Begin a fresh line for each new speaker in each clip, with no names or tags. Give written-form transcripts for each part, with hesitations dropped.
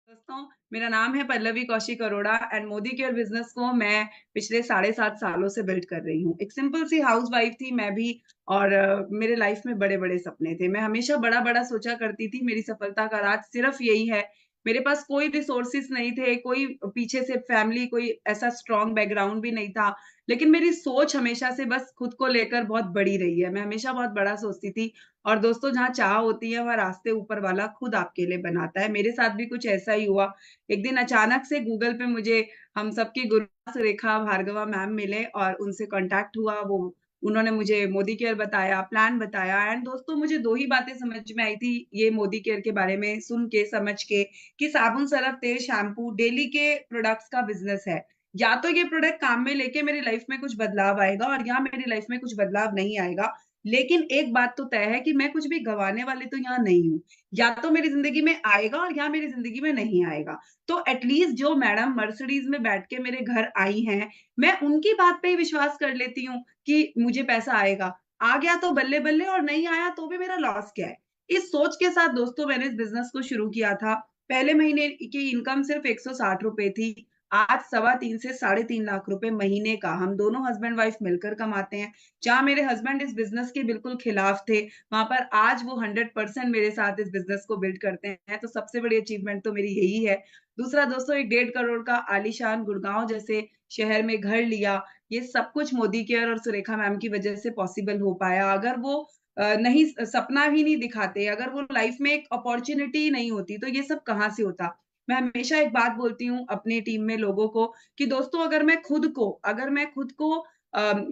दोस्तों, मेरा नाम है Pallavi Kaushik Arora and Modi care business को मैं पिछले साढ़े 7 सालों से बिल्ड कर रही हूँ। एक सिंपल सी हाउसवाइफ थी मैं भी और मेरे लाइफ में बड़े-बड़े सपने थे। मैं हमेशा बड़ा-बड़ा सोचा करती थी, मेरी सफलता का राज सिर्फ़ यही है, मेरे पास कोई रिसोर्सेज़ नहीं थे, कोई पीछे से फैमिली कोई ऐसा स्ट्रॉन्ग बैकग्राउंड भी नहीं था, लेकिन मेरी सोच हमेशा से बस खुद को लेकर बहुत बड़ी रही है। मैं हमेशा बहुत बड़ा सोचती थी और दोस्तों जहाँ चाह होती है वहाँ रास्ते ऊपर वाला खुद आपके लिए बनाता है। मेरे साथ भी कुछ ऐसा ही हुआ। एक दिन अचानक से गूगल पे मुझे हम सबकी गुरु सुरेखा भार्गवा मैम मिले और उनसे कॉन्टैक्ट हुआ। वो उन्होंने मुझे मोदी केयर बताया, प्लान बताया एंड दोस्तों मुझे 2 ही बातें समझ में आई थी ये मोदी केयर के बारे में सुन के, समझ के कि साबुन, सरफ, तेल, शैम्पू डेली के प्रोडक्ट्स का बिज़नेस है। या तो ये प्रोडक्ट काम में लेके मेरी लाइफ़ में कुछ बदलाव आएगा और या मेरी लाइफ़ में कुछ बदलाव नहीं आएगा। लेकिन एक बात तो तय है कि मैं कुछ भी गँवाने वाली तो यहाँ नहीं हूँ। या तो मेरी ज़िंदगी में आएगा और या मेरी ज़िंदगी में नहीं आएगा। तो एटलीस्ट जो मैडम मर्सिडीज़ में बैठ के मेरे घर आई हैं, मैं उनकी बात पे ही विश्वास कर लेती हूँ कि मुझे पैसा आएगा। आ गया तो बल्ले-बल्ले और नहीं आया तो भी मेरा लॉस क्या है? इस सोच के साथ दोस्तों मैंने इस बिज़नेस को शुरू किया था। पहले महीने की इनकम सिर्फ़ ₹160 थी। आज सवा 3 से साढ़े 3 लाख रुपए महीने का हम दोनों हस्बैंड वाइफ मिलकर कमाते हैं। जहाँ मेरे हस्बैंड इस बिज़नेस के बिल्कुल खिलाफ थे, वहाँ पर आज वो 100% मेरे साथ इस बिज़नेस को बिल्ड करते हैं, तो सबसे बड़ी अचीवमेंट तो मेरी यही है। दूसरा दोस्तों एक 1.5 करोड़ का आलीशान गुड़गाँव जैसे शहर में घर लिया, ये सब कुछ मोदी केयर और सुरेखा मैम की वज़ह से पॉसिबल हो पाया। अगर वो नहीं सपना भी नहीं दिखाते, अगर वो लाइफ़ में एक अपॉर्च्युनिटी ही नहीं होती, तो ये सब कहाँ से होता? मैं हमेशा एक बात बोलती हूँ अपनी टीम में लोगों को कि दोस्तों अगर मैं खुद को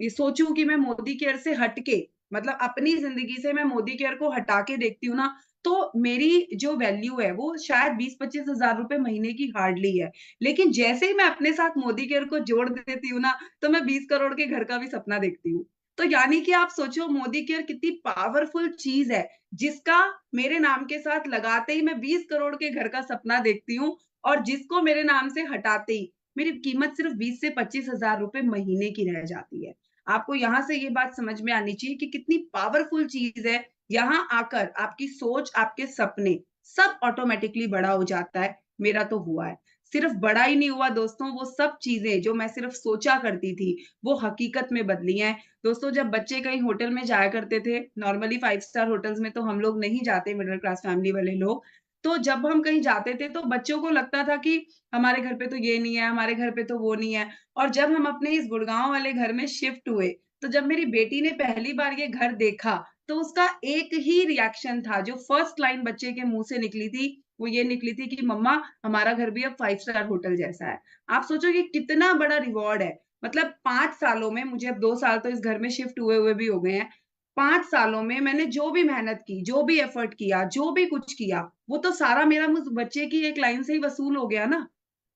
ये सोचूँ कि मैं मोदी केयर से हट के मतलब अपनी ज़िंदगी से मैं मोदी केयर को हटा के देखती हूँ ना, तो मेरी जो वैल्यू है वो शायद 20-25 हज़ार रुपए महीने की हार्डली है। लेकिन जैसे ही मैं अपने साथ मोदी केयर को जोड़ देती हूँ ना, तो मैं 20 करोड़ के घर का भी सपना देखती हूँ। तो यानी कि आप सोचो मोदी केयर कितनी पावरफुल चीज़ है, जिसका मेरे नाम के साथ लगाते ही मैं 20 करोड़ के घर का सपना देखती हूँ और जिसको मेरे नाम से हटाते ही मेरी कीमत सिर्फ़ 20 से 25 हज़ार रुपए महीने की रह जाती है। आपको यहाँ से ये बात समझ में आनी चाहिए कि कितनी पावरफुल चीज़ है, यहाँ आकर आपकी सोच, आपके सपने सब ऑटोमैटिकली बड़ा हो जाता है, मेरा तो हुआ है। सिर्फ़ बड़ा ही नहीं हुआ दोस्तों, वो सब चीज़ें जो मैं सिर्फ़ सोचा करती थी, वो हकीकत में बदली हैं। दोस्तों जब बच्चे कहीं होटल में जाया करते थे, नॉर्मली 5 स्टार होटल्स में तो हम लोग नहीं जाते मिडल क्लास फैमिली वाले लोग, तो जब हम कहीं जाते थे तो बच्चों को लगता था कि हमारे घर पे तो ये नहीं है, हमारे घर पे तो वो नहीं है। और जब हम अपने इस गुड़गाँव वाले घर में शिफ्ट हुए, तो जब मेरी बेटी ने पहली बार ये घर देखा, तो उसका एक ही रिएक्शन था, जो फर्स्ट लाइन बच्चे के मुँह से निकली थी, वो ये निकली थी कि मम्मा हमारा घर भी अब 5 स्टार होटल जैसा है। आप सोचो कि कितना बड़ा रिवॉर्ड है। मतलब 5 सालों में मुझे अब 2 साल तो इस घर में शिफ्ट हुए हुए भी हो गए हैं। 5 सालों में मैंने जो भी मेहनत की, जो भी एफर्ट किया, जो भी कुछ किया, वो तो सारा मेरा उस बच्चे की एक लाइन से ही वसूल हो गया ना।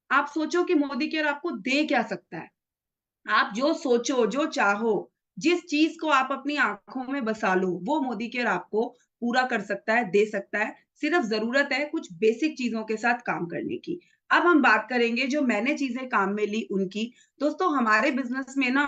आप सोचो कि मोदी केयर आपको दे क्या सकता है? आप जो सोचो, जो चाहो, जिस चीज़ को आप अपनी आँखों में बसा लो, वो मोदी केयर आपको पूरा कर सकता है, दे सकता है। सिर्फ़ ज़रूरत है कुछ बेसिक चीज़ों के साथ काम करने की। अब हम बात करेंगे जो मैंने चीज़ें काम में ली उनकी। दोस्तों हमारे बिज़नेस में ना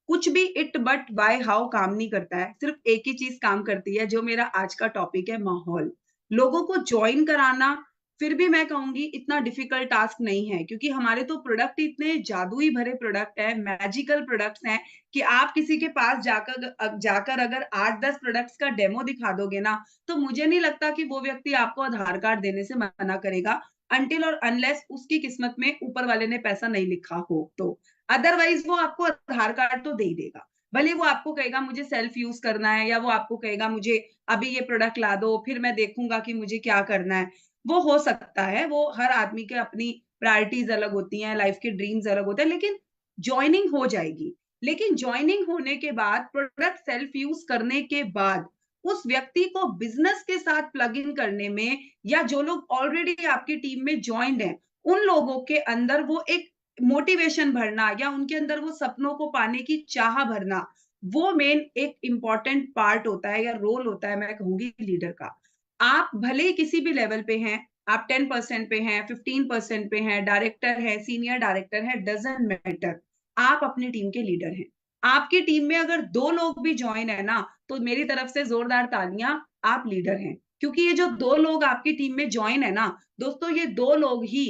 कुछ भी इट बट व्हाई हाउ काम नहीं करता है। सिर्फ़ एक ही चीज़ काम करती है जो मेरा आज का टॉपिक है माहौल। लोगों को जॉइन कराना फिर भी मैं कहूँगी इतना डिफ़िकल्ट टास्क नहीं है क्योंकि हमारे तो प्रोडक्ट इतने जादुई भरे प्रोडक्ट हैं, मैजिकल प्रोडक्ट्स हैं कि आप किसी के पास जाकर अगर 8-10 प्रोडक्ट्स का डेमो दिखा दोगे ना, तो मुझे नहीं लगता कि वो व्यक्ति आपको आधार कार्ड देने से मना करेगा अनटिल और अनलेस उसकी किस्मत में ऊपर वाले ने पैसा नहीं लिखा हो तो। अदरवाइज़ वो आपको आधार कार्ड तो दे ही देगा। भले वो आपको कहेगा मुझे सेल्फ यूज़ करना है या वो आपको कहेगा मुझे अभी ये प्रोडक्ट ला दो, फिर मैं देखूँगा कि मुझे क्या करना है। वो हो सकता है, वो हर आदमी के अपनी प्रायोरिटीज़ अलग होती हैं, लाइफ़ के ड्रीम्स अलग होते हैं, लेकिन जॉइनिंग हो जाएगी। लेकिन जॉइनिंग होने के बाद, प्रोडक्ट सेल्फ यूज़ करने के बाद, उस व्यक्ति को बिज़नेस के साथ प्लग इन करने में या जो लोग ऑलरेडी आपकी टीम में जॉइन्ड हैं, उन लोगों के अंदर वो एक मोटिवेशन भरना या उनके अंदर वो सपनों को पाने की चाह भरना, वो मेन एक इम्पोर्टेंट पार्ट होता है या रोल होता है, मैं कहूँगी लीडर का। आप भले ही किसी भी लेवल पे हैं, आप 10% पे हैं, 15% पे हैं, डायरेक्टर हैं, सीनियर डायरेक्टर हैं, डज़न्ट मैटर। आप अपनी टीम के लीडर हैं। आपकी टीम में अगर 2 लोग भी जॉइन है ना, तो मेरी तरफ से ज़ोरदार तालियाँ, आप लीडर हैं। क्योंकि ये जो 2 लोग आपकी टीम में जॉइन है ना, दोस्तों ये 2 लोग ही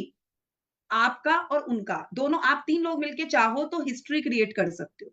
आपका और उनका, दोनों आप 3 लोग मिलके चाहो तो हिस्ट्री क्रिएट कर सकते हो।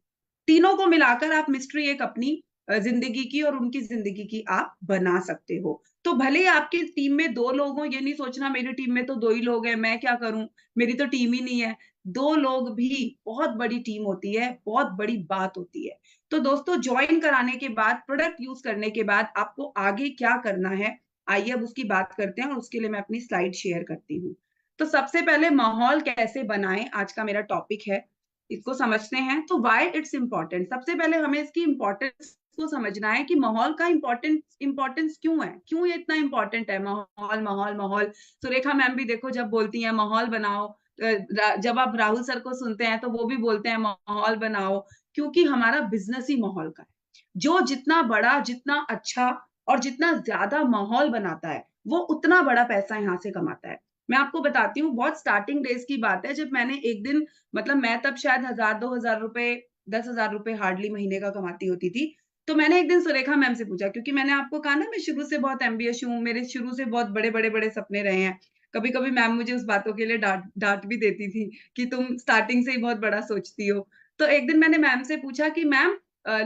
तीनों को मिलाकर आप मिस्ट्री एक अपनी ज़िंदगी की और उनकी ज़िंदगी की आप बना सकते हो। तो भले ही आपकी टीम में 2 लोग हों, ये नहीं सोचना मेरी टीम में तो 2 ही लोग हैं, मैं क्या करूँ? मेरी तो टीम ही नहीं है। 2 लोग भी बहुत बड़ी टीम होती है, बहुत बड़ी बात होती है। तो दोस्तों जॉइन कराने के बाद, प्रोडक्ट यूज़ करने के बाद आपको आगे क्या करना है? आइए अब उसकी बात करते हैं और उसके लिए मैं अपनी स्लाइड शेयर करती हूँ। तो सबसे पहले माहौल कैसे बनाएँ आज का मेरा टॉपिक है, इसको समझते हैं। तो व्हाई इट्स इम्पोर्टेंट, सबसे पहले हमें इसकी इम्पोर्टेंस को समझना है कि माहौल का इम्पोर्टेंस क्यों है? क्यों ये इतना इम्पोर्टेंट है? माहौल, माहौल, माहौल। सुरेखा मैम भी देखो जब बोलती हैं माहौल बनाओ, जब आप राहुल सर को सुनते हैं तो वो भी बोलते हैं माहौल बनाओ, क्योंकि हमारा बिज़नेस ही माहौल का है। जो जितना बड़ा, जितना अच्छा और जितना ज़्यादा माहौल बनाता है, वो उतना बड़ा पैसा यहाँ से कमाता है। मैं आपको बताती हूँ, बहुत स्टार्टिंग डेज़ की बात है, जब मैंने एक दिन, मतलब मैं तब शायद 1000-2000 रुपए, 10,000 रुपए हार्डली महीने का कमाती होती थी। तो मैंने एक दिन सुरेखा मैम से पूछा, क्योंकि मैंने आपको कहा ना मैं शुरू से बहुत एम्बिशियस हूँ, मेरे शुरू से बहुत बड़े-बड़े सपने रहे हैं। कभी-कभी मैम मुझे उस बातों के लिए डाँट भी देती थी कि तुम स्टार्टिंग से ही बहुत बड़ा सोचती हो। तो एक दिन मैंने मैम से पूछा कि मैम,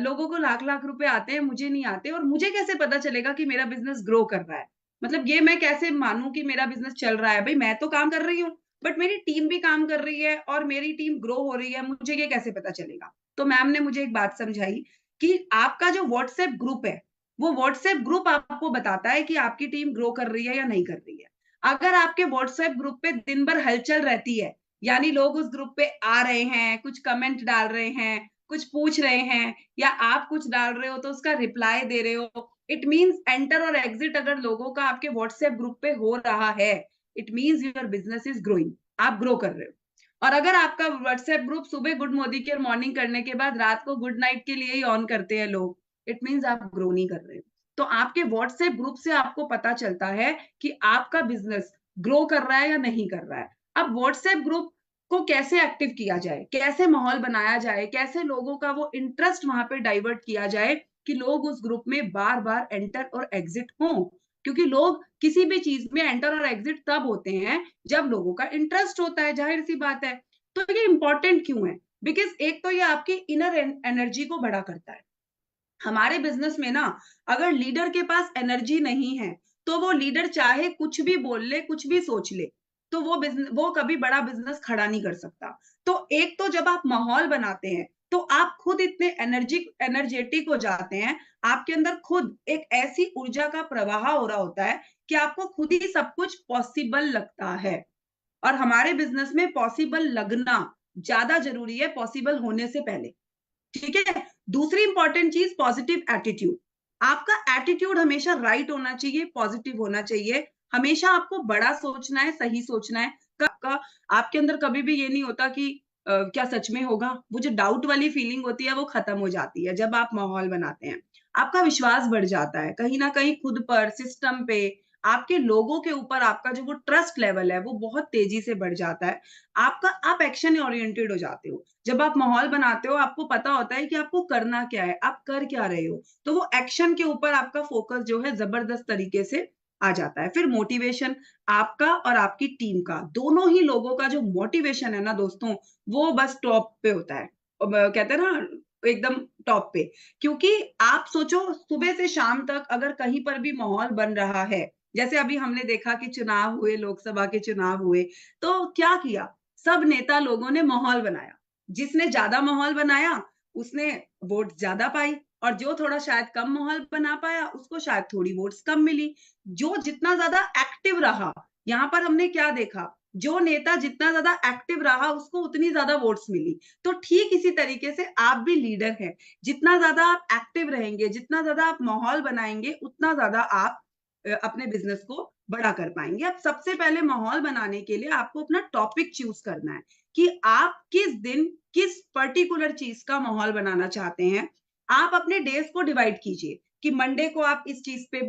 लोगों को लाख-लाख रुपए आते हैं, मुझे नहीं आते और मुझे कैसे पता चलेगा कि मेरा बिज़नेस ग्रो कर रहा है? मतलब ये मैं कैसे मानूँ कि मेरा बिज़नेस चल रहा है? भई मैं तो काम कर रही हूँ, बट मेरी टीम भी काम कर रही है और मेरी टीम ग्रो हो रही है, मुझे ये कैसे पता चलेगा? तो मैम ने मुझे एक बात समझाई कि आपका जो व्हाट्सएप ग्रुप है, वो व्हाट्सएप ग्रुप आपको बताता है कि आपकी टीम ग्रो कर रही है या नहीं कर रही है। अगर आपके व्हाट्सएप ग्रुप पे दिन भर हलचल रहती है, यानी लोग उस ग्रुप पे आ रहे हैं, कुछ कमेंट डाल रहे हैं, कुछ पूछ रहे हैं या आप कुछ डाल रहे हो तो उसका रिप्लाई दे रहे हो, इट मीन्स एंटर और एग्जिट अगर लोगों का आपके व्हाट्सएप ग्रुप पे हो रहा है, it means your business is growing, आप ग्रो कर रहे हो। और अगर आपका व्हाट्सएप ग्रुप सुबह गुड मोदी केयर मॉर्निंग करने के बाद रात को गुड नाइट के लिए ही ऑन करते हैं लोग, इट मीन्स आप ग्रो नहीं कर रहे हो। तो आपके व्हाट्सएप ग्रुप से आपको पता चलता है कि आपका बिज़नेस ग्रो कर रहा है या नहीं कर रहा है। अब व्हाट्सएप ग्रुप को कैसे एक्टिव किया जाए, कैसे माहौल बनाया जाए, कैसे लोगों का वो इंटरेस्ट वहाँ पे डाइवर्ट किया जाए कि लोग उस ग्रुप में बार-बार एंटर और एग्जिट हों। क्योंकि लोग किसी भी चीज़ में एंटर और एग्जिट तब होते हैं जब लोगों का इंटरेस्ट होता है, ज़ाहिर-सी बात है। तो ये इम्पोर्टेंट क्यों है? बिकॉज़ एक तो ये आपकी इनर एनर्जी को बड़ा करता है। हमारे बिज़नेस में ना, अगर लीडर के पास एनर्जी नहीं है, तो वो लीडर चाहे कुछ भी बोल ले, कुछ भी सोच ले, तो वो कभी बड़ा बिज़नेस खड़ा नहीं कर सकता। तो एक तो जब आप माहौल बनाते हैं, तो आप खुद इतने एनर्जेटिक हो जाते हैं, आपके अंदर खुद एक ऐसी ऊर्जा का प्रवाह हो रहा होता है कि आपको खुद ही सब कुछ पॉसिबल लगता है। और हमारे बिज़नेस में पॉसिबल लगना ज़्यादा ज़रूरी है पॉसिबल होने से पहले। ठीक है? दूसरी इंपॉर्टेंट चीज़ पॉजिटिव एटीट्यूड। आपका एटीट्यूड हमेशा राइट होना चाहिए, पॉजिटिव होना चाहिए। हमेशा आपको बड़ा सोचना है, सही सोचना है। का आपके अंदर कभी भी ये नहीं होता कि क्या सच में होगा? वो जो डाउट वाली फीलिंग होती है वो खत्म हो जाती है जब आप माहौल बनाते हैं। आपका विश्वास बढ़ जाता है, कहीं न कहीं खुद पर, सिस्टम पे, आपके लोगों के ऊपर आपका जो वो ट्रस्ट लेवल है वो बहुत तेज़ी से बढ़ जाता है। आप एक्शन ओरिएंटेड हो जाते हो। जब आप माहौल बनाते हो, आपको पता होता है कि आपको करना क्या है, आप कर क्या रहे हो। तो वो एक्शन के ऊपर आपका फ़ोकस जो है ज़बरदस्त तरीके से आ जाता है। फिर मोटिवेशन, आपका और आपकी टीम का, दोनों ही लोगों का जो मोटिवेशन है ना दोस्तों, वो बस टॉप पे होता है। कहते हैं ना एकदम टॉप पे। क्योंकि आप सोचो सुबह से शाम तक अगर कहीं पर भी माहौल बन रहा है, जैसे अभी हमने देखा कि चुनाव हुए, लोकसभा के चुनाव हुए, तो क्या किया? सब नेता लोगों ने माहौल बनाया। जिसने ज़्यादा माहौल बनाया, उसने वोट ज़्यादा पाई और जो थोड़ा शायद कम माहौल बना पाया, उसको शायद थोड़ी वोट्स कम मिली। जो जितना ज़्यादा एक्टिव रहा, यहाँ पर हमने क्या देखा? जो नेता जितना ज़्यादा एक्टिव रहा, उसको उतनी ज़्यादा वोट्स मिली। तो ठीक इसी तरीके से आप भी लीडर हैं। जितना ज़्यादा आप एक्टिव रहेंगे, जितना ज़्यादा आप माहौल बनाएँगे, उतना ज़्यादा आप अपने बिज़नेस को बड़ा कर पाएँगे। अब सबसे पहले माहौल बनाने के लिए आपको अपना टॉपिक चूज़ करना है कि आप किस दिन, किस पर्टिकुलर चीज़ का माहौल बनाना चाहते हैं। आप अपने डेज़ को डिवाइड कीजिए कि मंडे को आप इस चीज़ पे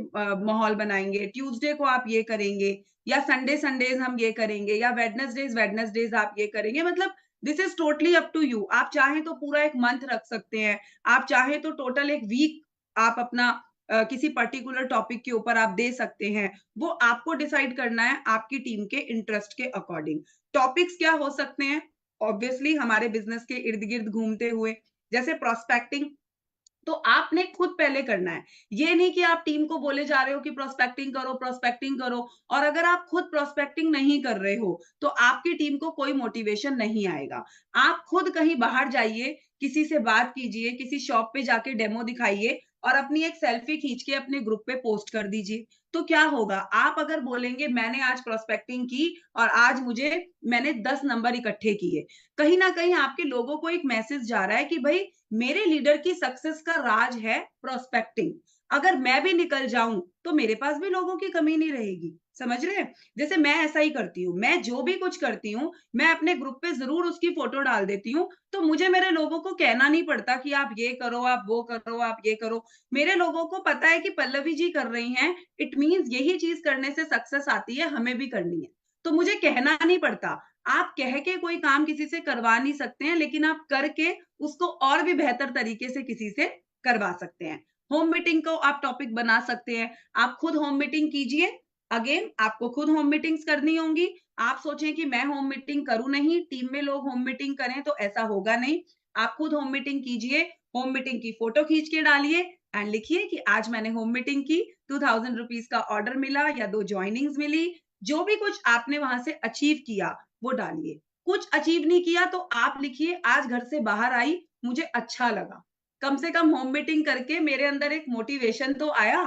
माहौल बनाएँगे, ट्यूसडे को आप ये करेंगे या संडेज़ हम ये करेंगे या वेडनेसडेज़ आप ये करेंगे। मतलब this is totally up to you. आप चाहें तो पूरा 1 मंथ रख सकते हैं। आप चाहें तो टोटल 1 वीक आप अपना किसी पर्टिकुलर टॉपिक के ऊपर आप दे सकते हैं, वो आपको डिसाइड करना है आपकी टीम के इंटरेस्ट के अकॉर्डिंग। टॉपिक्स क्या हो सकते हैं? ऑब्वियसली हमारे बिज़नेस के इर्द-गिर्द घूमते हुए, जैसे प्रोस्पेक्टिंग, तो आपने खुद पहले करना है। ये नहीं कि आप टीम को बोले जा रहे हो कि प्रोस्पेक्टिंग करो और अगर आप खुद प्रोस्पेक्टिंग नहीं कर रहे हो, तो आपकी टीम को कोई मोटिवेशन नहीं आएगा। आप खुद कहीं बाहर जाइए, किसी से बात कीजिए, किसी शॉप पे जाके डेमो दिखाइए और अपनी एक सेल्फी खींच के अपने ग्रुप पे पोस्ट कर दीजिए। तो क्या होगा? आप अगर बोलेंगे मैंने आज प्रोस्पेक्टिंग की और आज मैंने 10 नंबर इकट्ठे किए। कहीं न कहीं आपके लोगों को एक मैसेज जा रहा है कि भई मेरे लीडर की सक्सेस का राज है प्रोस्पेक्टिंग। अगर मैं भी निकल जाऊं तो मेरे पास भी लोगों की कमी नहीं रहेगी। समझ रहे हैं? जैसे मैं ऐसा ही करती हूँ, मैं जो भी कुछ करती हूँ, मैं अपने ग्रुप पे जरूर उसकी फोटो डाल देती हूँ, तो मुझे मेरे लोगों को कहना नहीं पड़ता कि आप ये करो, आप वो करो, आप ये करो। मेरे लोगों को पता है कि पल्लवी जी कर रही हैं, इट मीन्स यही चीज करने से सक्सेस आती है, हमें भी करनी है। तो मुझे कहना नहीं पड़ता। आप कह के कोई काम किसी से करवा नहीं सकते हैं, लेकिन आप करके उसको और भी बेहतर तरीके से किसी से करवा सकते हैं। होम मीटिंग को आप टॉपिक बना सकते हैं। आप खुद होम मीटिंग कीजिए। अगेन आपको खुद होम मीटिंग्स करनी होंगी। आप सोचें कि मैं होम मीटिंग करूँ नहीं, टीम में लोग होम मीटिंग करें तो ऐसा होगा नहीं। आप खुद होम मीटिंग कीजिए। होम मीटिंग की फोटो खींच के डालिए एंड लिखिए कि आज मैंने होम मीटिंग की, 2000 रुपीज का ऑर्डर मिला या 2 जॉइनिंग्स मिली। जो भी कुछ आपने वहां से अचीव किया वो डालिए। कुछ अचीव नहीं किया तो आप लिखिए आज घर से बाहर आई, मुझे अच्छा लगा। कम से कम होम मीटिंग करके मेरे अंदर एक मोटिवेशन तो आया।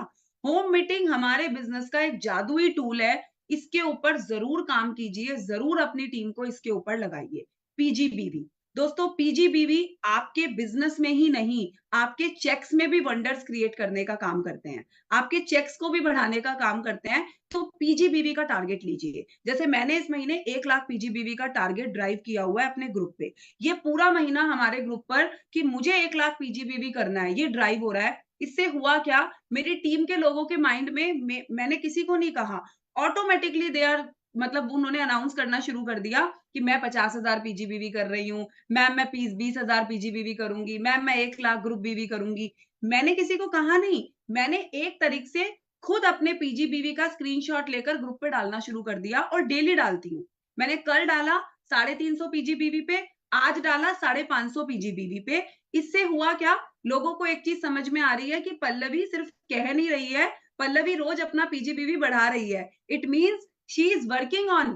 होम मीटिंग हमारे बिज़नेस का एक जादुई टूल है। इसके ऊपर ज़रूर काम कीजिए, ज़रूर अपनी टीम को इसके ऊपर लगाइए। पीजीबीवी दोस्तों, पीजीबीवी आपके बिज़नेस में ही नहीं, आपके चेक्स में भी वंडर्स क्रिएट करने का काम करते हैं। आपके चेक्स को भी बढ़ाने का काम करते हैं। तो पीजीबीवी का टारगेट लीजिए। जैसे मैंने इस महीने 1 लाख पीजीबीवी का टारगेट ड्राइव किया हुआ है अपने ग्रुप पे। ये पूरा महीना हमारे ग्रुप पर कि मुझे 1 लाख पीजीबीवी करना है, ये ड्राइव हो रहा है। इससे हुआ क्या? मेरी टीम के लोगों के माइंड में मैंने किसी को नहीं कहा, ऑटोमैटिकली दे आर मतलब उन्होंने अनाउंस करना शुरू कर दिया कि मैं 50,000 पीजीबीवी कर रही हूँ, मैम मैं 20,000 पीजीबीवी करूँगी, मैम मैं 1 लाख ग्रुप बीवी करूँगी। मैंने किसी को कहा नहीं, मैंने एक तरीके से खुद अपने पीजीबीवी का स्क्रीनशॉट लेकर ग्रुप पे डालना शुरू कर दिया और डेली डालती हूँ। मैंने कल डाला 350 पीजीबीवी पे, आज डाला 550 पीजीबीवी पे। इससे हुआ क्या? लोगों को एक चीज समझ में आ रही है कि पल्लवी सिर्फ कह नहीं रही है, पल्लवी रोज अपना पीजीबीवी बढ़ा रही है। It means she is working on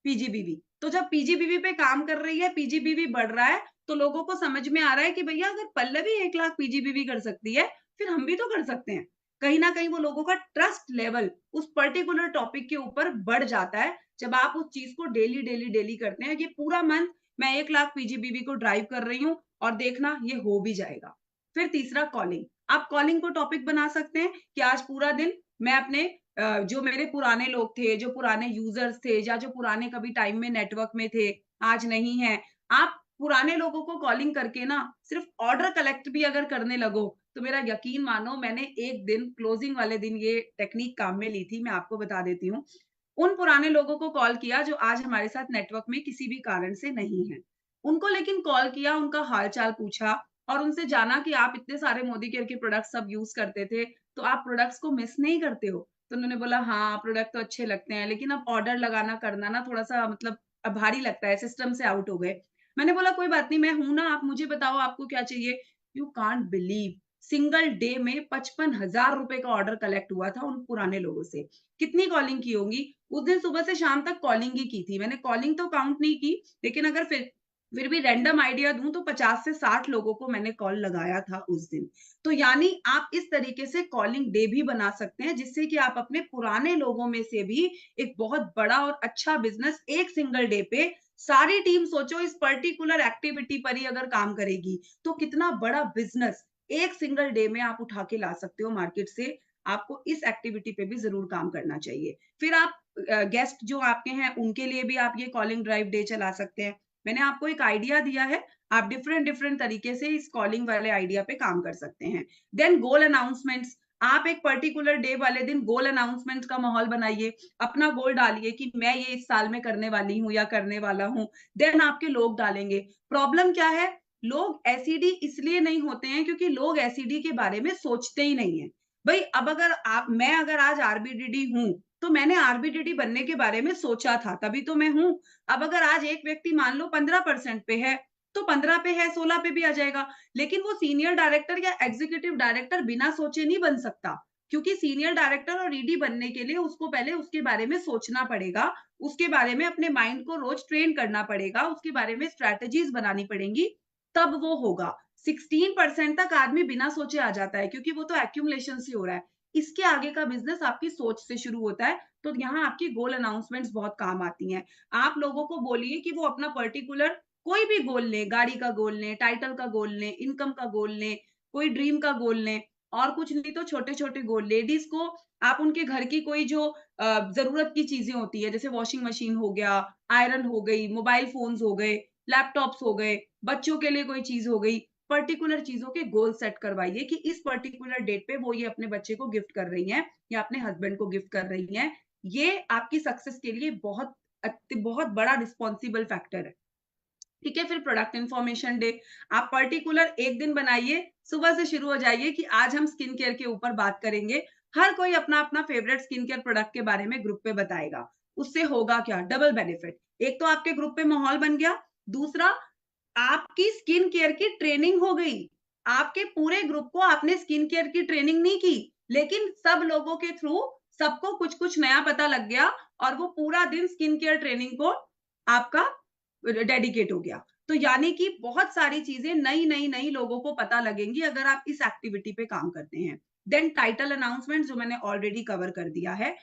PGBV. तो जब पीजीबीवी पे काम कर रही है, पीजीबीवी बढ़ रहा है, तो लोगों को समझ में आ रहा है कि भैया अगर पल्लवी 1 लाख पीजीबीवी कर सकती है, फिर हम भी तो कर सकते हैं। कहीं न कहीं वो लोगों का ट्रस्ट लेवल उस पर्टिकुलर टॉपिक के ऊपर बढ़ जाता है, जब आप उस चीज़ को डेली करते हैं। ये पूरा मंथ मैं 1 लाख पीजीबीवी को ड्राइव कर रही हूँ और देखना ये हो भी जाएगा। फिर तीसरा कॉलिंग। आप कॉलिंग को टॉपिक बना सकते हैं कि आज पूरा दिन मैं अपने जो मेरे पुराने लोग थे, जो पुराने यूज़र्स थे या जो पुराने कभी टाइम में नेटवर्क में थे, आज नहीं हैं। आप पुराने लोगों को कॉलिंग करके ना सिर्फ ऑर्डर कलेक्ट भी अगर करने लगो, तो मेरा यकीन मानो मैंने एक दिन क्लोजिंग वाले दिन ये टेक्निक काम में ली थी, मैं आपको बता देती हूँ। उन पुराने लोगों को कॉल किया जो आज हमारे साथ नेटवर्क में किसी भी कारण से नहीं हैं। उनको लेकिन कॉल किया, उनका हाल-चाल पूछा और उनसे जाना कि आप इतने सारे मोदी केयर के प्रोडक्ट्स सब यूज़ करते थे, तो आप प्रोडक्ट्स को मिस नहीं करते हो? तो उन्होंने बोला हाँ, प्रोडक्ट तो अच्छे लगते हैं, लेकिन अब ऑर्डर लगाना करना ना थोड़ा-सा मतलब भारी लगता है, सिस्टम से आउट हो गए। मैंने बोला कोई बात नहीं, मैं हूँ ना, आप मुझे बताओ आपको क्या चाहिए? You can't believe single day में 55,000 रुपए का ऑर्डर कलेक्ट हुआ था उन पुराने लोगों से। कितनी कॉलिंग की होंगी? उस दिन सुबह से शाम तक कॉलिंग ही की थी। मैंने कॉलिंग तो काउंट नहीं की, लेकिन अगर फिर भी रैंडम आइडिया दूँ तो 50 से 60 लोगों को मैंने कॉल लगाया था उस दिन। तो यानी आप इस तरीके से कॉलिंग डे भी बना सकते हैं, जिससे कि आप अपने पुराने लोगों में से भी एक बहुत बड़ा और अच्छा बिज़नेस एक सिंगल डे पे सारी टीम सोचो इस पर्टिकुलर एक्टिविटी पर ही अगर काम करेगी, तो कितना बड़ा बिज़नेस एक सिंगल डे में आप उठा के ला सकते हो मार्केट से। आपको इस एक्टिविटी पे भी ज़रूर काम करना चाहिए। फिर आप गेस्ट जो आपके हैं, उनके लिए भी आप ये कॉलिंग ड्राइव डे चला सकते हैं। मैंने आपको एक आइडिया दिया है, आप डिफरेंट तरीके से इस कॉलिंग वाले आइडिया पे काम कर सकते हैं। देन गोल अनाउंसमेंट्स, आप एक पर्टिकुलर डे वाले दिन गोल अनाउंसमेंट का माहौल बनाइए। अपना गोल डालिए कि मैं ये इस साल में करने वाली हूँ या करने वाला हूँ। देन आपके लोग डालेंगे। प्रॉब्लम क्या है? लोग एसईडी इसलिए नहीं होते हैं क्योंकि लोग एसईडी के बारे में सोचते ही नहीं है। भाई अब अगर आज आरबीडीडी हूँ, तो मैंने आरबीडीडी बनने के बारे में सोचा था, तभी तो मैं हूँ। अब अगर आज एक व्यक्ति मान लो 15% पे है, तो 15 पे है, 16 पे भी आ जाएगा। लेकिन वो सीनियर डायरेक्टर या एग्जीक्यूटिव डायरेक्टर बिना सोचे नहीं बन सकता, क्योंकि सीनियर डायरेक्टर और ईडी बनने के लिए उसको पहले उसके बारे में सोचना पड़ेगा, उसके बारे में अपने माइंड को रोज ट्रेन करना पड़ेगा, उसके बारे में स्ट्रैटेजीज बनानी पड़ेंगी, तब वो होगा। 16% तक आदमी बिना सोचे आ जाता है, क्योंकि वो तो एक्यूमुलेशन से हो रहा है। इसके आगे का बिज़नेस आपकी सोच से शुरू होता है, तो यहाँ आपकी गोल अनाउंसमेंट्स बहुत काम आती हैं। आप लोगों को बोलिए कि वो अपना पर्टिकुलर कोई भी गोल लें, गाड़ी का गोल लें, टाइटल का गोल लें, इनकम का गोल लें, कोई ड्रीम का गोल लें, और कुछ नहीं तो छोटे-छोटे गोल। लेडीज़ को आप उनके घर की कोई जो ज़रूरत की चीज़ें होती है, जैसे वॉशिंग मशीन हो गया, आयरन हो गई, मोबाइल फ़ोन्स हो गए, लैपटॉप्स हो गए, बच्चों के लिए कोई चीज़ हो गई, पर्टिकुलर चीज़ों के गोल सेट करवाइए कि इस पर्टिकुलर डेट पे वो ये अपने बच्चे को गिफ्ट कर रही हैं या अपने हस्बैंड को गिफ्ट कर रही हैं। ये आपकी सक्सेस के लिए बहुत बड़ा रिस्पॉन्सिबल फैक्टर है। ठीक है, फिर प्रोडक्ट इन्फॉर्मेशन डे, आप पर्टिकुलर एक दिन बनाइए, सुबह से शुरू हो जाइए कि आज हम स्किन केयर के ऊपर बात करेंगे। हर कोई अपना-अपना फेवरेट स्किन केयर प्रोडक्ट के बारे में ग्रुप पे बताएगा। उससे होगा क्या? Double benefit. एक तो आपके ग्रुप पे माहौल बन गया, दूसरा आपकी स्किन केयर की ट्रेनिंग हो गई। आपके पूरे ग्रुप को आपने स्किन केयर की ट्रेनिंग नहीं की, लेकिन सब लोगों के थ्रू सबको कुछ-कुछ नया पता लग गया और वो पूरा दिन स्किन केयर ट्रेनिंग को आपका डेडिकेट हो गया। तो यानी कि बहुत सारी चीज़ें नई लोगों को पता लगेंगी अगर आप इस एक्टिविटी पे काम करते हैं। देन टाइटल अनाउंसमेंट जो मैंने ऑलरेडी कवर कर दिया है।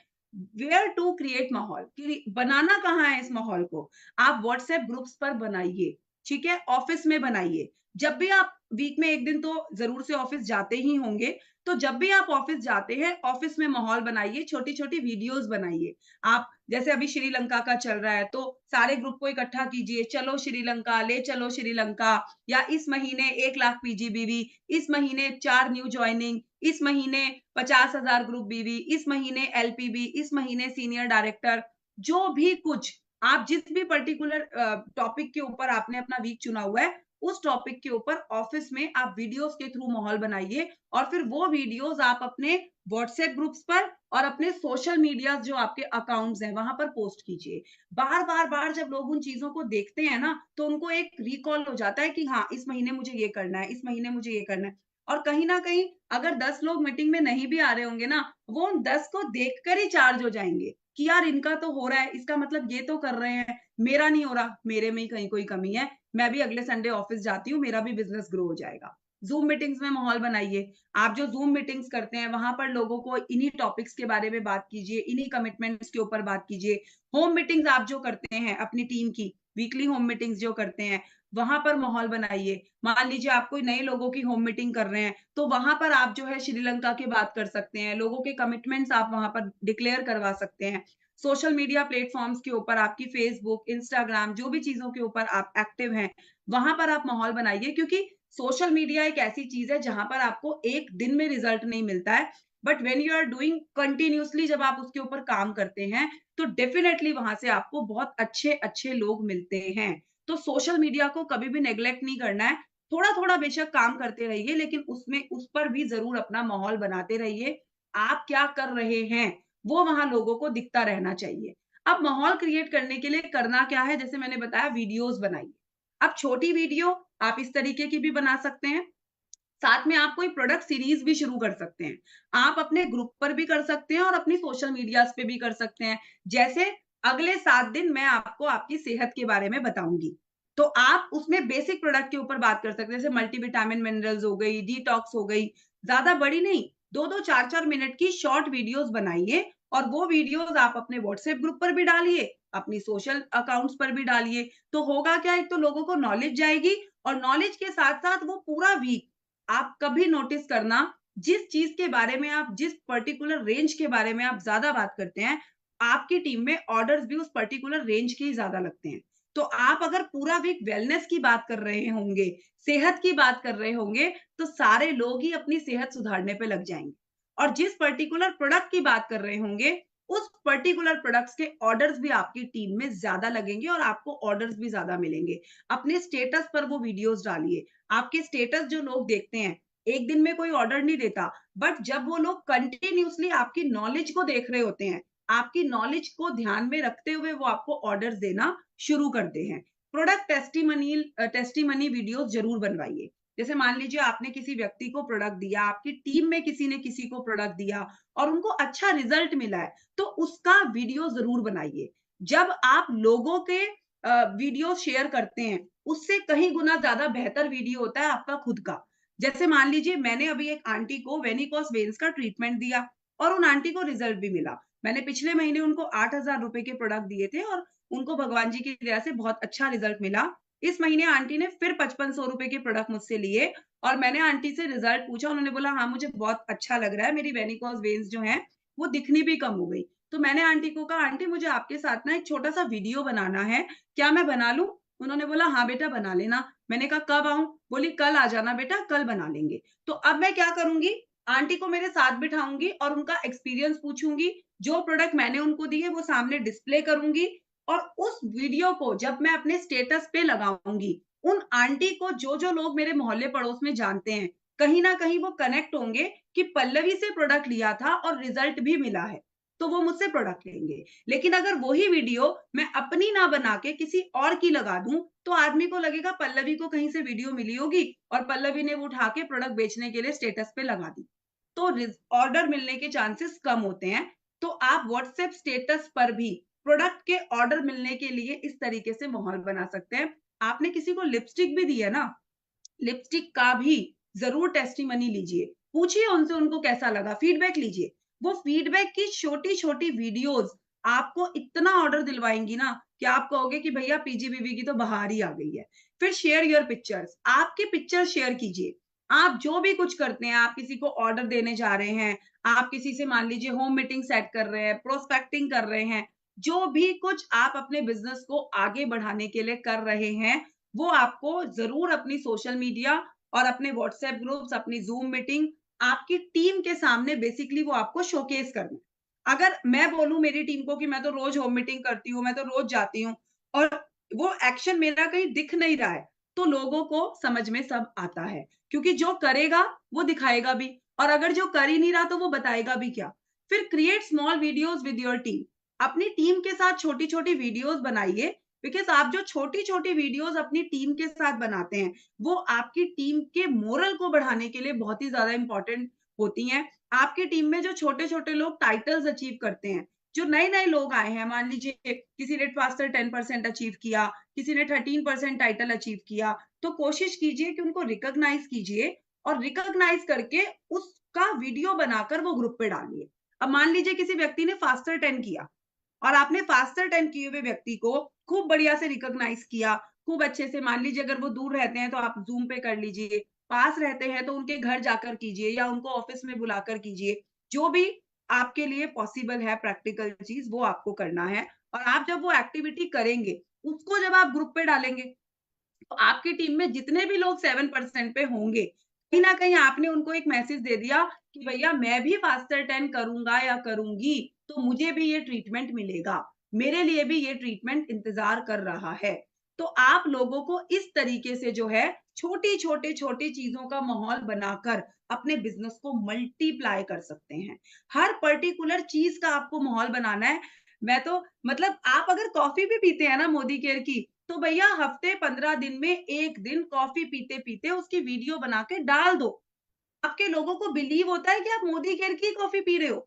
वेयर टू क्रिएट माहौल, कि बनाना कहाँ है इस माहौल को? आप व्हाट्सएप ग्रुप्स पर बनाइए, ठीक है? ऑफिस में बनाइए। जब भी आप वीक में 1 दिन तो ज़रूर से ऑफिस जाते ही होंगे, तो जब भी आप ऑफिस जाते हैं, ऑफिस में माहौल बनाइए, छोटी-छोटी वीडियोज़ बनाइए। आप जैसे अभी श्रीलंका का चल रहा है, तो सारे ग्रुप को इकट्ठा कीजिए, चलो श्रीलंका, ले चलो श्रीलंका, या इस महीने 1 लाख पीजीबीवी, इस महीने 4 न्यू जॉइनिंग, इस महीने 50,000 ग्रुप बीवी, इस महीने एलपीबी, इस महीने सीनियर डायरेक्टर, जो भी कुछ आप जिस भी पर्टिकुलर टॉपिक के ऊपर आपने अपना वीक चुना हुआ है, उस टॉपिक के ऊपर ऑफिस में आप वीडियोज़ के थ्रू माहौल बनाइए, और फिर वो वीडियोज़ आप अपने व्हाट्सएप ग्रुप्स पर और अपने सोशल मीडिया जो आपके अकाउंट्स हैं, वहाँ पर पोस्ट कीजिए। बार जब लोग उन चीज़ों को देखते हैं ना, तो उनको एक रिकॉल हो जाता है कि हाँ, इस महीने मुझे ये करना है, इस महीने मुझे ये करना है। और कहीं न कहीं अगर 10 लोग मीटिंग में नहीं भी आ रहे होंगे ना, वो उन 10 को देखकर ही चार्ज हो जाएँगे कि यार इनका तो हो रहा है, इसका मतलब ये तो कर रहे हैं, मेरा नहीं हो रहा, मेरे में ही कहीं कोई कमी है। मैं भी अगले संडे ऑफिस जाती हूँ, मेरा भी बिज़नेस ग्रो हो जाएगा। ज़ूम मीटिंग्स में माहौल बनाइए। आप जो ज़ूम मीटिंग्स करते हैं, वहाँ पर लोगों को इन्हीं टॉपिक्स के बारे में बात कीजिए, इन्हीं कमिटमेंट्स के ऊपर बात कीजिए। होम मीटिंग्स आप जो करते हैं अपनी टीम की, वीकली होम मीटिंग्स जो करते हैं, वहाँ पर माहौल बनाइए। मान लीजिए आप कोई नए लोगों की होम मीटिंग कर रहे हैं, तो वहाँ पर आप जो है श्रीलंका की बात कर सकते हैं, लोगों के कमिटमेंट्स आप वहाँ पर डिक्लेयर करवा सकते हैं। सोशल मीडिया प्लेटफ़ॉर्म्स के ऊपर आपकी फ़ेसबुक, इंस्टाग्राम, जो भी चीज़ों के ऊपर आप एक्टिव हैं, वहाँ पर आप माहौल बनाइए, क्योंकि सोशल मीडिया एक ऐसी चीज़ है जहाँ पर आपको एक दिन में रिज़ल्ट नहीं मिलता है, but when you are doing continuously, जब आप उसके ऊपर काम करते हैं, तो डेफ़िनेटली वहाँ से आपको बहुत अच्छे-अच्छे लोग मिलते हैं। तो सोशल मीडिया को कभी भी नेग्लेक्ट नहीं करना है। थोड़ा-थोड़ा बेशक काम करते रहिए, लेकिन उसमें उस पर भी ज़रूर अपना माहौल बनाते रहिए। आप क्या कर रहे हैं, वो वहाँ लोगों को दिखता रहना चाहिए। अब माहौल क्रिएट करने के लिए करना क्या है, जैसे मैंने बताया वीडियोज़ बनाइए। अब छोटी वीडियो आप इस तरीके की भी बना सकते हैं। साथ में आप कोई प्रोडक्ट सीरीज़ भी शुरू कर सकते हैं। आप अपने ग्रुप पर भी कर सकते हैं और अपनी सोशल मीडियाज़ पे भी कर सकते हैं। जैसे अगले 7 दिन मैं आपको आपकी सेहत के बारे में बताऊँगी। तो आप उसमें बेसिक प्रोडक्ट के ऊपर बात कर सकते हैं, जैसे मल्टीविटामिन मिनरल्स हो गई, डिटॉक्स हो गई, ज़्यादा बड़ी नहीं, 2-2 4-4 मिनट की शॉर्ट वीडियोज़ बनाइए, और वो वीडियोज़ आप अपने व्हाट्सएप ग्रुप पर भी डालिए, अपनी सोशल अकाउंट्स पर भी डालिए। तो होगा क्या, एक तो लोगों को नॉलेज जाएगी, और नॉलेज के साथ-साथ वो पूरा वीक आप कभी नोटिस करना, जिस चीज़ के बारे में आप जिस पर्टिकुलर रेंज के बारे में आप ज़्यादा बात करते हैं, आपकी टीम में ऑर्डर्स भी उस पर्टिकुलर रेंज के ही ज़्यादा लगते हैं। तो आप अगर पूरा वीक वेलनेस की बात कर रहे होंगे, सेहत की बात कर रहे होंगे, तो सारे लोग ही अपनी सेहत सुधारने पे लग जाएँगे। और जिस पर्टिकुलर प्रोडक्ट की बात कर रहे होंगे, उस पर्टिकुलर प्रोडक्ट्स के ऑर्डर्स भी आपकी टीम में ज़्यादा लगेंगे और आपको ऑर्डर्स भी ज़्यादा मिलेंगे। अपने स्टेटस पर वो वीडियोज़ डालिए। आपके स्टेटस जो लोग देखते हैं, एक दिन में कोई ऑर्डर नहीं देता, बट जब वो लोग कंटिन्यूअसली आपकी नॉलेज को देख रहे होते हैं, आपकी नॉलेज को ध्यान में रखते हुए वो आपको ऑर्डर्स देना शुरू करते हैं। प्रोडक्ट टेस्टिमनी वीडियोस ज़रूर बनवाइए। जैसे मान लीजिए आपने किसी व्यक्ति को प्रोडक्ट दिया, आपकी टीम में किसी ने किसी को प्रोडक्ट दिया और उनको अच्छा रिजल्ट मिला है, तो उसका वीडियो ज़रूर बनाइए। जब आप लोगों के वीडियो शेयर करते हैं, उससे कहीं गुना ज़्यादा बेहतर वीडियो होता है आपका खुद का। जैसे मान लीजिए मैंने अभी एक आंटी को वेनिकोस वेन्स का ट्रीटमेंट दिया और उन आंटी को रिजल्ट भी मिला। मैंने पिछले महीने उनको 8,000 रुपए के प्रोडक्ट दिए थे और उनको भगवान जी की दया से बहुत अच्छा रिजल्ट मिला। इस महीने आंटी ने फिर 5500 रुपए के प्रोडक्ट मुझसे लिए और मैंने आंटी से रिजल्ट पूछा, उन्होंने बोला हाँ, मुझे बहुत अच्छा लग रहा है, मेरी वेनिकोस वेन्स जो हैं, वो दिखनी भी कम हो गई। तो मैंने आंटी को कहा, आंटी मुझे आपके साथ ना एक छोटा-सा वीडियो बनाना है, क्या मैं बना लूँ? उन्होंने बोला, हाँ बेटा बना लेना। मैंने कहा कब आऊँ? बोली कल आ जाना बेटा, कल बना लेंगे। तो अब मैं क्या करूँगी, आंटी को मेरे साथ बिठाऊँगी और उनका एक्सपीरियंस पूछूँगी, जो प्रोडक्ट मैंने उनको दिए वो सामने डिस्प्ले करूँगी और उस वीडियो को जब मैं अपने स्टेटस पे लगाऊँगी, उन आंटी को जो-जो लोग मेरे मोहल्ले पड़ोस में जानते हैं, कहीं न कहीं वो कनेक्ट होंगे कि पल्लवी से प्रोडक्ट लिया था और रिजल्ट भी मिला है, तो वो मुझसे प्रोडक्ट लेंगे। लेकिन अगर वही वीडियो मैं अपनी ना बना के किसी और की लगा दूँ, तो आदमी को लगेगा पल्लवी को कहीं से वीडियो मिली होगी और पल्लवी ने वो उठा के प्रोडक्ट बेचने के लिए स्टेटस पे लगा दी। तो ऑर्डर मिलने के चांसेस कम होते हैं। तो आप व्हाट्सएप स्टेटस पर भी प्रोडक्ट के ऑर्डर मिलने के लिए इस तरीके से माहौल बना सकते हैं। आपने किसी को लिपस्टिक भी दी है ना, लिपस्टिक का भी ज़रूर टेस्टिमनी लीजिए। पूछिए उनसे उनको कैसा लगा, फीडबैक लीजिए। वो फीडबैक की छोटी-छोटी वीडियोज़ आपको इतना ऑर्डर दिलवाएँगी ना कि आप कहोगे कि भैया पीजीबीवी की तो बहार ही आ गई है। फिर शेयर योर पिक्चर्स, आपकी पिक्चर शेयर कीजिए। आप जो भी कुछ करते हैं, आप किसी को ऑर्डर देने जा रहे हैं, आप किसी से मान लीजिए होम मीटिंग सेट कर रहे हैं, प्रोस्पेक्टिंग कर रहे हैं, जो भी कुछ आप अपने बिज़नेस को आगे बढ़ाने के लिए कर रहे हैं, वो आपको ज़रूर अपनी सोशल मीडिया और अपने व्हाट्सएप ग्रुप्स, अपनी ज़ूम मीटिंग, आपकी टीम के सामने बेसिकली वो आपको शोकेस करना है। अगर मैं बोलूँ मेरी टीम को कि मैं तो रोज़ होम मीटिंग करती हूँ, मैं तो रोज़ जाती हूँ और वो एक्शन मेरा कहीं दिख नहीं रहा है, तो लोगों को समझ में सब आता है। क्योंकि जो करेगा, वो दिखाएगा भी और अगर जो कर ही नहीं रहा, तो वो बताएगा भी क्या? फिर create small videos with your team. अपनी टीम के साथ छोटी-छोटी वीडियोज़ बनाइए बिकॉज़ आप जो छोटी-छोटी वीडियोज़ अपनी टीम के साथ बनाते हैं, वो आपकी टीम के मोरल को बढ़ाने के लिए बहुत ही ज़्यादा इम्पोर्टेंट होती हैं। आपकी टीम में जो छोटे-छोटे लोग टाइटल्स अचीव करते हैं, जो नए-नए लोग आए हैं, मान लीजिए किसी ने फास्टर 10% अचीव किया, किसी ने 13% टाइटल अचीव किया, तो कोशिश कीजिए कि उनको रिकॉग्नाइज़ कीजिए और रिकॉग्नाइज़ करके उसका वीडियो बनाकर वो ग्रुप पे डालिए। अब मान लीजिए किसी व्यक्ति ने फास्टर 10 किया और आपने फास्टर 10 किए हुए व्यक्ति को खूब बढ़िया से रिकॉग्नाइज़ किया, खूब अच्छे से मान लीजिए अगर वो दूर रहते हैं तो आप ज़ूम पे कर लीजिए, पास रहते हैं तो उनके घर जाकर कीजिए या उनको ऑफ़िस में बुलाकर कीजिए। जो भी आपके लिए पॉसिबल है प्रैक्टिकल चीज़ वो आपको करना है और आप जब वो एक्टिविटी करेंगे, उसको जब आप ग्रुप पे डालेंगे तो आपकी टीम में जितने भी लोग 7% पे होंगे, कहीं न कहीं आपने उनको एक मैसेज दे दिया कि भैया मैं भी फास्टर 10 करूँगा या करूँगी, तो मुझे भी ये ट्रीटमेंट मिलेगा। मेरे लिए भी ये ट्रीटमेंट इंतज़ार कर रहा है। तो आप लोगों को इस तरीके से जो है छोटी चीज़ों का माहौल बनाकर अपने बिज़नेस को मल्टीप्लाई कर सकते हैं। हर पर्टिकुलर चीज़ का आपको माहौल बनाना है। मैं तो मतलब आप अगर कॉफ़ी भी पीते हैं ना मोदी केयर की, तो भैया हफ्ते 15 दिन में 1 दिन कॉफ़ी पीते-पीते उसकी वीडियो बना के डाल दो। आपके लोगों को बिलीव होता है कि आप मोदी केयर की कॉफ़ी पी रहे हो।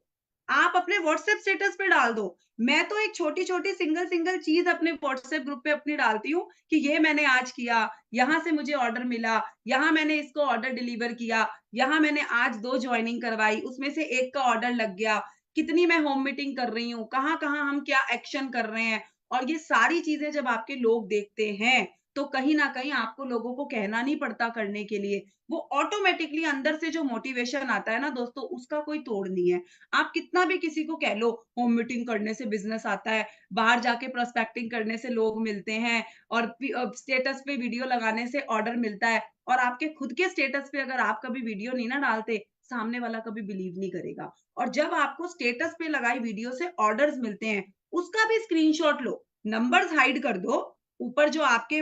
आप अपने व्हाट्सएप स्टेटस पे डाल दो। मैं तो एक छोटी-छोटी सिंगल-सिंगल चीज़ अपने व्हाट्सएप ग्रुप पे अपनी डालती हूँ कि ये मैंने आज किया, यहाँ से मुझे ऑर्डर मिला, यहाँ मैंने इसको ऑर्डर डिलीवर किया, यहाँ मैंने आज 2 जॉइनिंग करवाई, उसमें से 1 का ऑर्डर लग गया, कितनी मैं होम मीटिंग कर रही हूँ, कहाँ-कहाँ हम क्या एक्शन कर रहे हैं। और ये सारी चीज़ें जब आपके लोग देखते हैं, तो कहीं न कहीं आपको लोगों को कहना नहीं पड़ता करने के लिए। वो ऑटोमैटिकली अंदर से जो मोटिवेशन आता है ना दोस्तों, उसका कोई तोड़ नहीं है। आप कितना भी किसी को कह लो, होम मीटिंग करने से बिज़नेस आता है, बाहर जाके प्रोस्पेक्टिंग करने से लोग मिलते हैं और स्टेटस पे वीडियो लगाने से ऑर्डर मिलता है और आपके खुद के स्टेटस पे अगर आप कभी वीडियो नहीं ना डालते, सामने वाला कभी बिलीव नहीं करेगा। और जब आपको स्टेटस पे लगाई वीडियो से ऑर्डर्स मिलते हैं, उसका भी स्क्रीनशॉट लो, नंबर्स हाइड कर दो, ऊपर जो आपके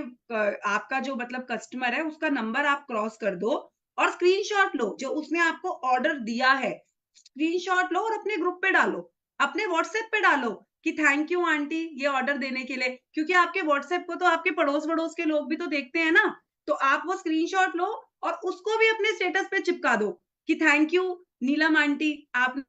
आपका जो मतलब कस्टमर है, उसका नंबर आप क्रॉस कर दो और स्क्रीनशॉट लो जो उसने आपको ऑर्डर दिया है, स्क्रीनशॉट लो और अपने ग्रुप पे डालो, अपने व्हाट्सएप पे डालो कि थैंक यू आंटी ये ऑर्डर देने के लिए, क्योंकि आपके व्हाट्सएप को तो आपके पड़ोस-वड़ोस के लोग भी तो देखते हैं ना, तो आप वो स्क्रीनशॉट लो और उसको भी अपने स्टेटस पे चिपका दो कि थैंक यू नीलम आंटी आप।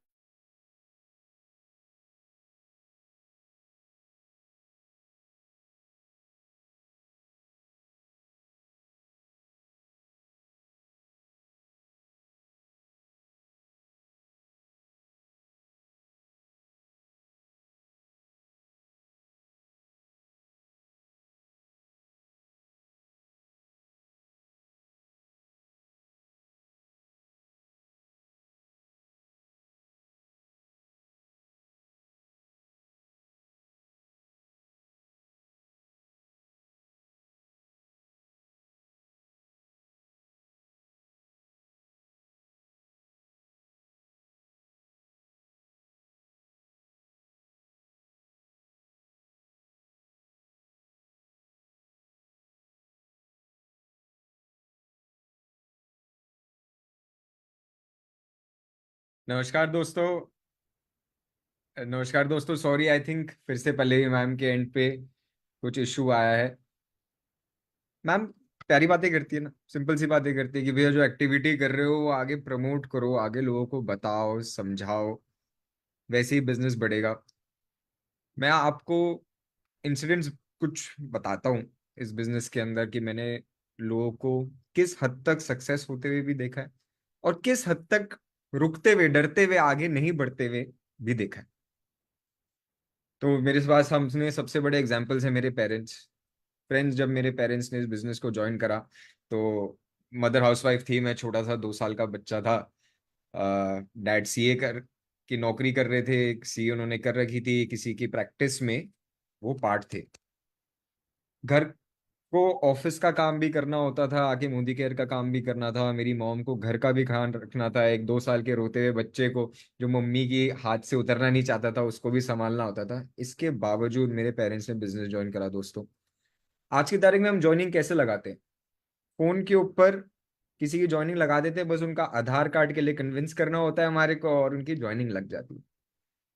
नमस्कार दोस्तों। नमस्कार दोस्तों, सॉरी, आई थिंक फिर से पल्लवी मैम के एंड पे कुछ इशू आया है। मैम प्यारी बातें करती है ना, सिंपल सी बातें करती है कि भैया जो एक्टिविटी कर रहे हो वो आगे प्रमोट करो, आगे लोगों को बताओ, समझाओ, वैसे ही बिजनेस बढ़ेगा। मैं आपको इंसिडेंट्स कुछ बताता हूँ इस बिजनेस के अंदर कि मैंने लोगों को किस हद तक सक्सेस होते हुए भी देखा है और किस हद तक रुकते हुए, डरते हुए, आगे नहीं बढ़ते हुए भी देखा है। तो मेरे पास हमने सबसे बड़े एग्जाम्पल्स हैं मेरे पेरेंट्स। फ्रेंड्स, जब मेरे पेरेंट्स ने इस बिजनेस को ज्वाइन करा तो मदर हाउसवाइफ थी, मैं छोटा सा 2 साल का बच्चा था। डैड सीए की नौकरी कर रहे थे, सीए उन्होंने कर रखी थी, किसी की प्रैक्टिस में वो पार्ट थे। घर को ऑफिस का काम भी करना होता था, आके मोदी केयर का काम भी करना था, मेरी मॉम को घर का भी ख्याल रखना था, एक 2 साल के रोते हुए बच्चे को जो मम्मी की हाथ से उतरना नहीं चाहता था उसको भी संभालना होता था। इसके बावजूद मेरे पेरेंट्स ने बिजनेस ज्वाइन करा दोस्तों। आज की तारीख में हम ज्वाइनिंग कैसे लगाते हैं? फोन के ऊपर किसी की ज्वाइनिंग लगा देते हैं, बस उनका आधार कार्ड के लिए कन्विंस करना होता है हमारे को और उनकी ज्वाइनिंग लग जाती है।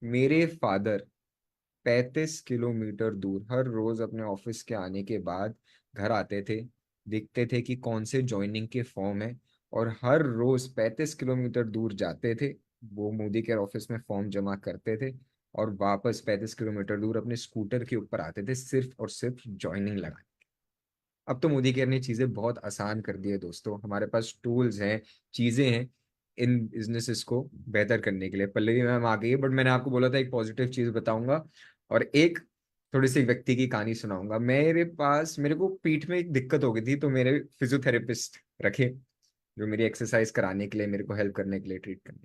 मेरे फादर 35 किलोमीटर दूर हर रोज अपने ऑफिस के आने के बाद घर आते थे, देखते थे कि कौन से ज्वाइनिंग के फॉर्म है, और हर रोज 35 किलोमीटर दूर जाते थे, वो मोदी केयर ऑफिस में फॉर्म जमा करते थे और वापस 35 किलोमीटर दूर अपने स्कूटर के ऊपर आते थे सिर्फ और सिर्फ ज्वाइनिंग लगा। अब तो मोदी केयर ने चीजें बहुत आसान कर दी है दोस्तों, हमारे पास टूल्स हैं, चीजें हैं इन बिजनेसेस को बेहतर करने के लिए। पल्लवी मैम आ गई है, बट मैंने आपको बोला था एक पॉजिटिव चीज बताऊंगा और एक थोड़ी सी व्यक्ति की कहानी सुनाऊंगा। मेरे को पीठ में एक दिक्कत हो गई थी, तो मेरे फिजियोथेरेपिस्ट रखे जो मेरी एक्सरसाइज कराने के लिए, मेरे को हेल्प करने के लिए, ट्रीट करने।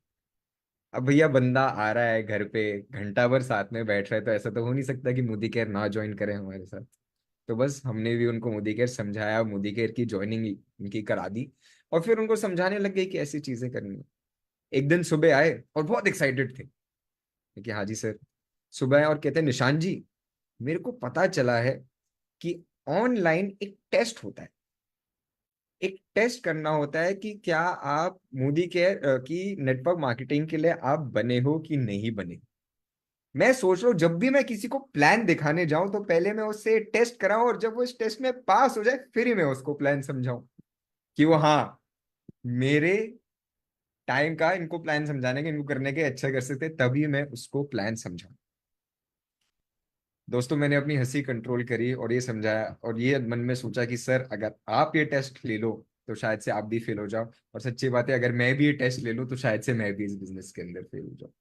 अब भैया बंदा आ रहा है घर पे, घंटा भर साथ में बैठ रहा है, तो ऐसा तो हो नहीं सकता कि मोदी केयर ना ज्वाइन करें हमारे साथ। तो बस हमने भी उनको मोदी केयर समझाया, मोदी केयर की ज्वाइनिंग उनकी करा दी और फिर उनको समझाने लग गई कि ऐसी चीजें करनी है। एक दिन सुबह आए और बहुत एक्साइटेड थे कि हाँ जी सर। सुबह आए और कहते हैं निशान जी, मेरे को पता चला है कि ऑनलाइन एक टेस्ट होता है, एक टेस्ट करना होता है कि क्या आप मोदी केयर की नेटवर्क मार्केटिंग के लिए आप बने हो कि नहीं बने। मैं सोच रहा हूँ जब भी मैं किसी को प्लान दिखाने जाऊं तो पहले मैं उससे टेस्ट कराऊं और जब वो इस टेस्ट में पास हो जाए फिर ही मैं उसको प्लान समझाऊं कि वो हाँ मेरे टाइम का इनको प्लान समझाने के, इनको करने के अच्छा कर सकते, तभी मैं उसको प्लान समझाऊं। दोस्तों मैंने अपनी हंसी कंट्रोल करी और ये समझाया और ये मन में सोचा कि सर अगर आप ये टेस्ट ले लो तो शायद से आप भी फेल हो जाओ, और सच्ची बात है अगर मैं भी ये टेस्ट ले लूं तो शायद से मैं भी इस बिजनेस के अंदर फेल हो जाऊं।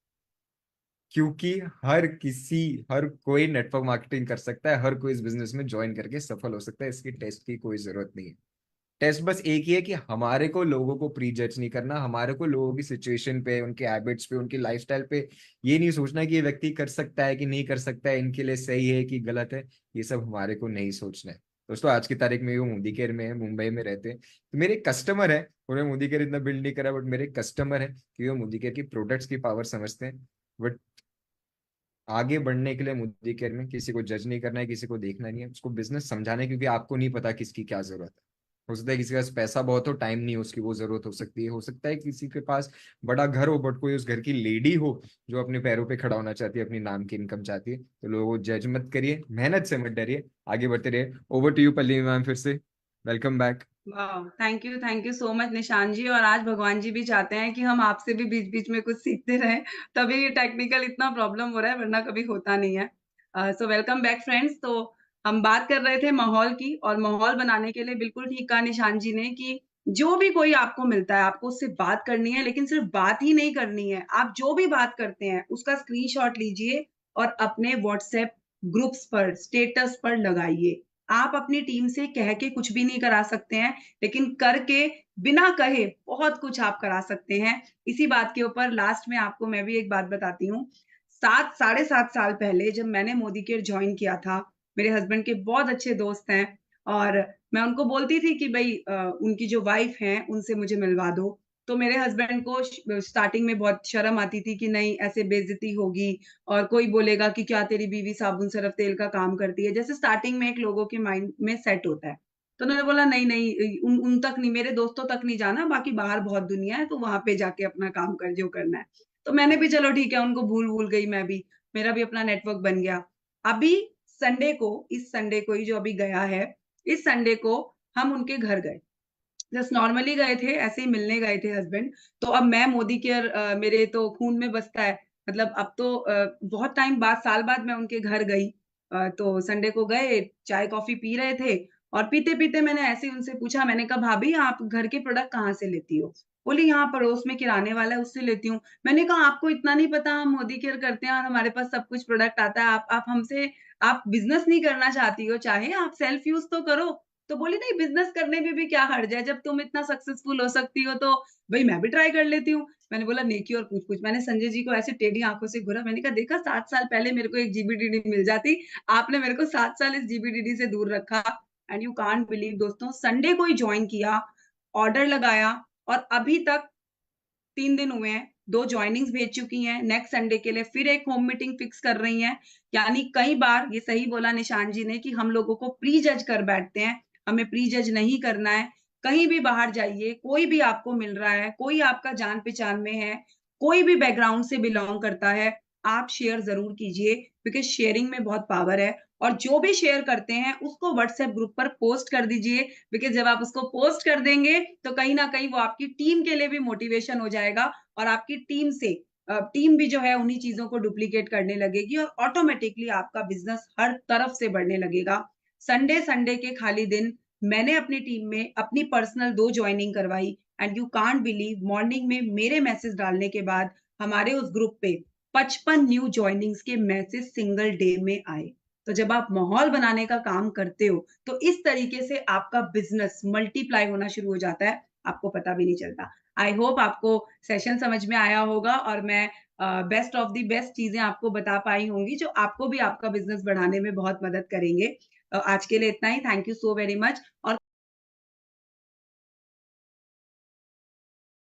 क्योंकि हर कोई नेटवर्क मार्केटिंग कर सकता है, हर कोई इस बिजनेस में ज्वाइन करके सफल हो सकता है, इसकी टेस्ट की कोई जरूरत नहीं है। टेस्ट बस एक ही है कि हमारे को लोगों को प्री जज नहीं करना, हमारे को लोगों की सिचुएशन पे, उनके हैबिट्स पे, उनकी लाइफस्टाइल पे ये नहीं सोचना कि ये व्यक्ति कर सकता है कि नहीं कर सकता है, इनके लिए सही है कि गलत है, ये सब हमारे को नहीं सोचना है। दोस्तों आज की तारीख में वो मोदी केयर में है, मुंबई में रहते हैं, तो मेरे कस्टमर है, उन्हें मोदी केयर इतना बिल्ड नहीं करा बट मेरे कस्टमर है कि वो मोदी केयर की प्रोडक्ट्स की पावर समझते हैं। बट आगे बढ़ने के लिए मोदी केयर में किसी को जज नहीं करना है, किसी को देखना नहीं है, उसको बिजनेस समझाना है, क्योंकि आपको नहीं पता किसकी क्या जरूरत है। हो सकता है किसी के पास पैसा बहुत हो, टाइम नहीं हो, उसकी वो जरूरत हो सकती है। हो सकता है किसी के पास बड़ा घर हो, बट कोई उस घर की लेडी हो जो अपने पैरों पे खड़ा होना चाहती है, अपनी नाम की इनकम चाहती है। तो लोगों जज मत करिए, मेहनत से मत डरिए, आगे बढ़ते रहिए। Over to you Pallavi ma'am, फिर से वेलकम बैक।
वाह, thank you so much Nishan ji. और आज भगवान जी भी चाहते हैं कि हम आपसे भी बीच बीच में कुछ सीखते रहें, तभी टेक्निकल इतना प्रॉब्लम हो रहा है, वरना कभी होता नहीं है। So welcome back friends. तो हम बात कर रहे थे माहौल की, और माहौल बनाने के लिए बिल्कुल ठीक कहा निशान जी ने कि जो भी कोई आपको मिलता है, आपको उससे बात करनी है, लेकिन सिर्फ बात ही नहीं करनी है। आप जो भी बात करते हैं उसका स्क्रीनशॉट लीजिए और अपने व्हाट्सएप ग्रुप्स पर, स्टेटस पर लगाइए। आप अपनी टीम से कह के कुछ भी नहीं करा सकते हैं, लेकिन करके, बिना कहे बहुत कुछ आप करा सकते हैं। इसी बात के ऊपर लास्ट में आपको मैं भी एक बात बताती हूँ। 7 साढ़े 7 साल पहले जब मैंने मोदी केयर जॉइन किया था, मेरे हस्बैंड के बहुत अच्छे दोस्त हैं, और मैं उनको बोलती थी कि भई उनकी जो वाइफ हैं, उनसे मुझे मिलवा दो। तो मेरे हस्बैंड को स्टार्टिंग में बहुत शर्म आती थी कि नहीं, ऐसे बेइज़्ज़ती होगी और कोई बोलेगा कि क्या तेरी बीवी साबुन सरफ तेल का काम करती है। जैसे स्टार्टिंग में एक लोगों के माइंड में सेट होता है। तो उन्होंने बोला नहीं, नहीं, उन उन तक नहीं, मेरे दोस्तों तक नहीं जाना, बाकी बाहर बहुत दुनिया है, तो वहाँ पे जाके अपना काम कर जो करना है। तो मैंने भी चलो ठीक है, उनको भूल-वूल गई मैं भी, मेरा भी अपना नेटवर्क बन गया। अभी संडे को, इस संडे को ही जो अभी गया है, इस संडे को हम उनके घर गए। जस्ट नॉर्मली गए थे, ऐसे ही मिलने गए थे हस्बैंड। तो अब मैं मोदी केयर मेरे तो खून में बसता है। मतलब अब तो बहुत टाइम बाद, साल बाद मैं उनके घर गई। तो संडे को गए, चाय-कॉफ़ी पी रहे थे, और पीते-पीते मैंने ऐसे ही उनसे पूछा, मैंने कहा, "भाभी, आप घर के प्रोडक्ट कहाँ से लेती हो?" बोली, "यहाँ पड़ोस में किराने वाला है, उससे लेती हूँ।" मैंने कहा, "आपको इतना नहीं पता हम मोदी केयर करते हैं और हमारे पास सब कुछ प्रोडक्ट आता है। आप हमसे, आप बिज़नेस नहीं करना चाहती हो चाहे, आप सेल्फ यूज़ तो करो।" तो बोली, नहीं, बिज़नेस करने में भी क्या हर्ज है, जब तुम इतना सक्सेसफुल हो सकती हो तो भई मैं भी ट्राई कर लेती हूँ। मैंने बोला, नेकी और पूछ-पूछ। मैंने संजय जी को ऐसे टेढ़ी आँखों से घूरा, मैंने कहा, देखा, 7 साल पहले मेरे को एक जीबीडीडी मिल जाती, आपने मेरे को 7 साल इस जीबीडीडी से दूर रखा। एंड यू कांट बिलीव दोस्तों, संडे को ही जॉइन किया, ऑर्डर लगाया, और अभी तक 3 दिन हुए हैं, 2 जॉइनिंग्स भेज चुकी हैं, नेक्स्ट संडे के लिए फिर एक होम मीटिंग फिक्स कर रही हैं। यानी कई बार, ये सही बोला निशान जी ने, कि हम लोगों को प्री जज कर बैठते हैं, हमें प्री जज नहीं करना है। कहीं भी बाहर जाइए, कोई भी आपको मिल रहा है, कोई आपका जान-पहचान में है, कोई भी बैकग्राउंड से बिलॉन्ग करता है, आप शेयर ज़रूर कीजिए, बिकॉज़ शेयरिंग में बहुत पावर है। और जो भी शेयर करते हैं, उसको व्हाट्सएप ग्रुप पर पोस्ट कर दीजिए, बिकॉज़ जब आप उसको पोस्ट कर देंगे, तो कहीं न कहीं वो आपकी टीम के लिए भी मोटिवेशन हो जाएगा, और आपकी टीम से टीम भी जो है उन्हीं चीज़ों को डुप्लीकेट करने लगेगी, और ऑटोमैटिकली आपका बिज़नेस हर तरफ से बढ़ने लगेगा। संडे संडे के खाली दिन मैंने अपनी टीम में अपनी पर्सनल 2 जॉइनिंग करवाई, and you can't believe, morning में मेरे मैसेज डालने के बाद हमारे उस ग्रुप पे 55 न्यू जॉइनिंग्स के मैसेज सिंगल डे में आए। तो जब आप माहौल बनाने का काम करते हो, तो इस तरीके से आपका बिज़नेस मल्टीप्लाई होना शुरू हो जाता है, आपको पता भी नहीं चलता। आई होप आपको सेशन समझ में आया होगा, और मैं बेस्ट ऑफ द बेस्ट चीज़ें आपको बता पाई होंगी, जो आपको भी आपका बिज़नेस बढ़ाने में बहुत मदद करेंगे। आज के लिए इतना ही। Thank you so very much. और